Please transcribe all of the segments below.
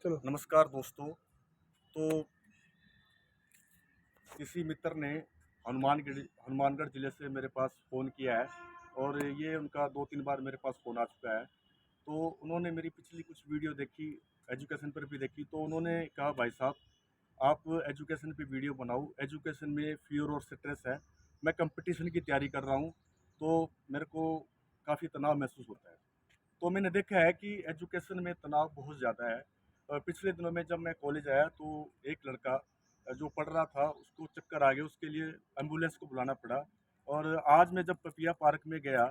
चलो। नमस्कार दोस्तों। तो किसी मित्र ने हनुमानगढ़ ज़िले से मेरे पास फ़ोन किया है और ये उनका 2-3 बार मेरे पास फ़ोन आ चुका है। तो उन्होंने मेरी पिछली कुछ वीडियो देखी, एजुकेशन पर भी देखी, तो उन्होंने कहा भाई साहब आप एजुकेशन पे वीडियो बनाओ, एजुकेशन में फ़ियर और स्ट्रेस है। मैं कॉम्पिटिशन की तैयारी कर रहा हूँ, तो मेरे को काफ़ी तनाव महसूस होता है। तो मैंने देखा है कि एजुकेशन में तनाव बहुत ज़्यादा है। पिछले दिनों में जब मैं कॉलेज आया तो एक लड़का जो पढ़ रहा था उसको चक्कर आ गए, उसके लिए एम्बुलेंस को बुलाना पड़ा। और आज मैं जब पपिया पार्क में गया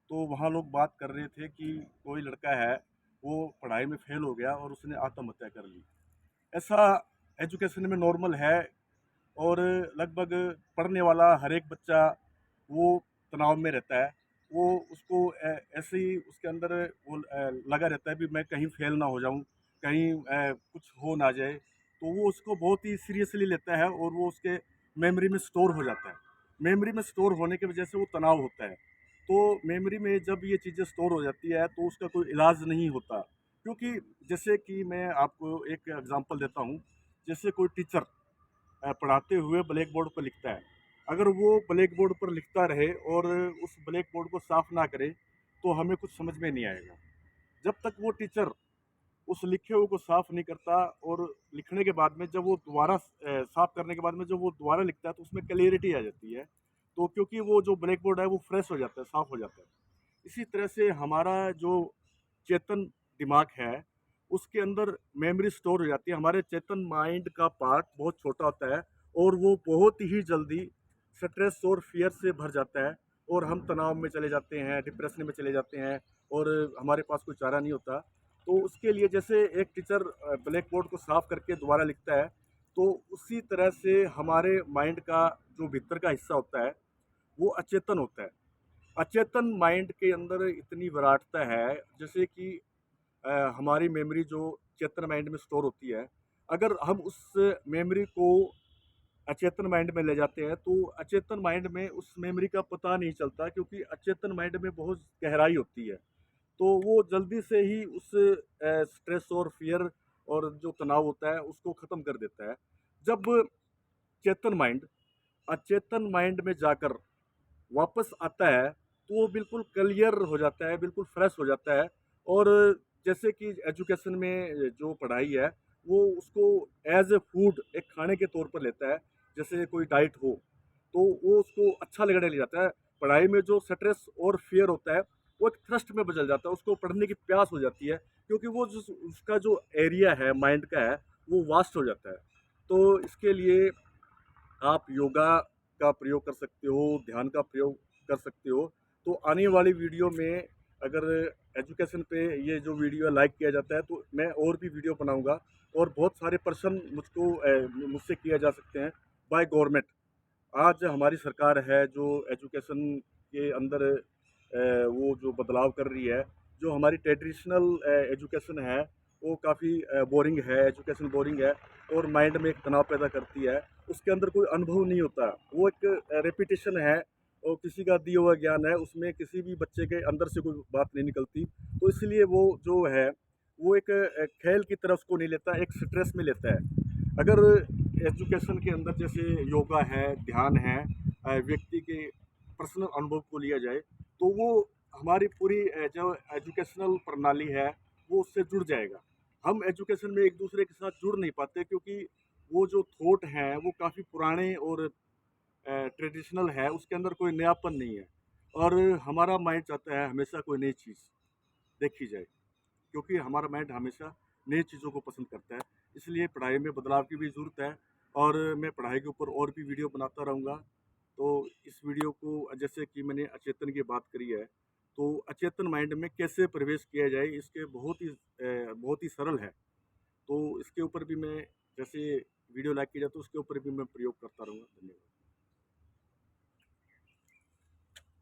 तो वहाँ लोग बात कर रहे थे कि कोई लड़का है वो पढ़ाई में फेल हो गया और उसने आत्महत्या कर ली। ऐसा एजुकेशन में नॉर्मल है। और लगभग पढ़ने वाला हर एक बच्चा वो तनाव में रहता है। वो उसको ऐसे ही उसके अंदर वो लगा रहता है भी मैं कहीं फेल ना हो जाऊं, कहीं कुछ हो ना जाए। तो वो उसको बहुत ही सीरियसली लेता है और वो उसके मेमोरी में स्टोर हो जाता है। मेमोरी में स्टोर होने की वजह से वो तनाव होता है। तो मेमोरी में जब ये चीज़ें स्टोर हो जाती है तो उसका कोई इलाज नहीं होता। क्योंकि जैसे कि मैं आपको एक एग्जांपल देता हूँ। जैसे कोई टीचर पढ़ाते हुए ब्लैक बोर्ड पर लिखता है। अगर वो ब्लैक बोर्ड पर लिखता रहे और उस ब्लैक बोर्ड को साफ ना करे तो हमें कुछ समझ में नहीं आएगा। जब तक वो टीचर उस लिखे हुए को साफ नहीं करता और लिखने के बाद में जब वो दोबारा साफ करने के बाद में जब वो दोबारा लिखता है तो उसमें क्लियरिटी आ जाती है। तो क्योंकि वो जो ब्लैक बोर्ड है वो फ्रेश हो जाता है, साफ हो जाता है। इसी तरह से हमारा जो चेतन दिमाग है उसके अंदर मेमोरी स्टोर हो जाती है। हमारे चेतन माइंड का पार्ट बहुत छोटा होता है और वो बहुत ही जल्दी स्ट्रेस और फियर से भर जाता है और हम तनाव में चले जाते हैं, डिप्रेशन में चले जाते हैं और हमारे पास कोई चारा नहीं होता। तो उसके लिए जैसे एक टीचर ब्लैक बोर्ड को साफ करके दोबारा लिखता है, तो उसी तरह से हमारे माइंड का जो भीतर का हिस्सा होता है वो अचेतन होता है। अचेतन माइंड के अंदर इतनी विराटता है जैसे कि हमारी मेमोरी जो चेतन माइंड में स्टोर होती है, अगर हम उस मेमोरी को अचेतन माइंड में ले जाते हैं तो अचेतन माइंड में उस मेमोरी का पता नहीं चलता, क्योंकि अचेतन माइंड में बहुत गहराई होती है। तो वो जल्दी से ही उस स्ट्रेस और फियर और जो तनाव होता है उसको ख़त्म कर देता है। जब चेतन माइंड अचेतन माइंड में जाकर वापस आता है तो वो बिल्कुल क्लियर हो जाता है, बिल्कुल फ्रेश हो जाता है। और जैसे कि एजुकेशन में जो पढ़ाई है वो उसको एज ए फूड, एक खाने के तौर पर लेता है। जैसे कोई डाइट हो तो वो उसको अच्छा लगने लग जाता है। पढ़ाई में जो स्ट्रेस और फियर होता है वो एक थ्रस्ट में बदल जाता है, उसको पढ़ने की प्यास हो जाती है, क्योंकि वो जो उसका जो एरिया है माइंड का है वो वास्ट हो जाता है। तो इसके लिए आप योगा का प्रयोग कर सकते हो, ध्यान का प्रयोग कर सकते हो। तो आने वाली वीडियो में अगर एजुकेशन पे ये जो वीडियो लाइक किया जाता है तो मैं और भी वीडियो बनाऊंगा और बहुत सारे पर्सन मुझसे किया जा सकते हैं बाय गवर्नमेंट। आज हमारी सरकार है जो एजुकेशन के अंदर वो जो बदलाव कर रही है। जो हमारी ट्रेडिशनल एजुकेशन है वो काफ़ी बोरिंग है, एजुकेशन बोरिंग है और माइंड में एक तनाव पैदा करती है। उसके अंदर कोई अनुभव नहीं होता, वो एक रेपिटेशन है और किसी का दिया हुआ ज्ञान है, उसमें किसी भी बच्चे के अंदर से कोई बात नहीं निकलती। तो इसलिए वो जो है वो एक खेल की तरफ उसको नहीं लेता, एक स्ट्रेस में लेता है। अगर एजुकेशन के अंदर जैसे योगा है, ध्यान है, व्यक्ति के पर्सनल अनुभव को लिया जाए तो वो हमारी पूरी जो एजुकेशनल प्रणाली है वो उससे जुड़ जाएगा। हम एजुकेशन में एक दूसरे के साथ जुड़ नहीं पाते क्योंकि वो जो थॉट हैं वो काफ़ी पुराने और ट्रेडिशनल है, उसके अंदर कोई नयापन नहीं है। और हमारा माइंड चाहता है हमेशा कोई नई चीज़ देखी जाए, क्योंकि हमारा माइंड हमेशा नई चीज़ों को पसंद करता है। इसलिए पढ़ाई में बदलाव की भी ज़रूरत है और मैं पढ़ाई के ऊपर और भी वीडियो बनाता रहूँगा। तो इस वीडियो को जैसे कि मैंने अचेतन की बात करी है, तो अचेतन माइंड में कैसे प्रवेश किया जाए इसके बहुत ही सरल है। तो इसके ऊपर भी मैं जैसे वीडियो लाइक की जाए तो उसके ऊपर भी मैं प्रयोग करता रहूँगा। धन्यवाद।